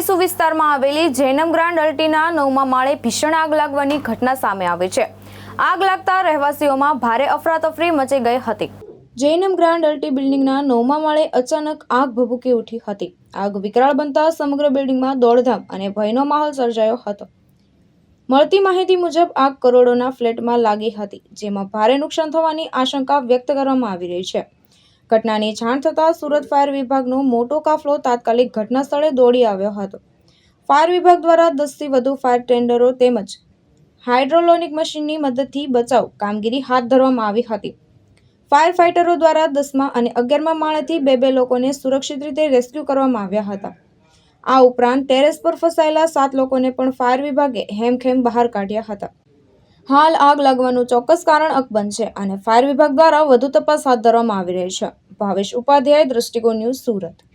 વેસુ વિસ્તારમાં આવેલી જૈનમ ગ્રાન્ડ અલ્ટીના 9મા માળે ભીષણ આગ લાગવાની ઘટના સામે આવી છે। આગ લાગતા રહેવાસીઓમાં ભારે અફરાતફરી મચી ગઈ હતી। જૈનમ ગ્રાન્ડ અલ્ટી બિલ્ડિંગના 9મા માળે અચાનક આગ ભભૂકી ઉઠી હતી। આગ વિકરાળ બનતા સમગ્ર બિલ્ડિંગમાં દોડધામ અને ભયનો માહોલ સર્જાયો હતો। મળતી માહિતી મુજબ આગ કરોડોના ફ્લેટમાં લાગી હતી, જેમાં ભારે નુકસાન થવાની આશંકા વ્યક્ત કરવામાં આવી રહી છે। ઘટનાની જાણ થતાં સુરત ફાયર વિભાગનો મોટો કાફલો તાત્કાલિક ઘટના સ્થળે દોડી આવ્યો હતો। ફાયર વિભાગ દ્વારા 10થી વધુ ફાયર ટેન્ડરો તેમજ હાઇડ્રોલોનિક મશીનની મદદથી બચાવ કામગીરી હાથ ધરવામાં આવી હતી। ફાયર ફાઇટરો દ્વારા 10મા અને 11મા માળેથી બે લોકોને સુરક્ષિત રીતે રેસ્ક્યુ કરવામાં આવ્યા હતા। આ ઉપરાંત ટેરેસ પર ફસાયેલા 7 લોકોને પણ ફાયર વિભાગે હેમખેમ બહાર કાઢ્યા હતા। હાલ આગ લાગવાનું ચોક્કસ કારણ અકબંધ છે અને ફાયર વિભાગ દ્વારા વધુ તપાસ હાથ ધરવામાં આવી રહી છે। ભાવેશ ઉપાધ્યાય, દ્રષ્ટિકોણ ન્યૂઝ, સુરત।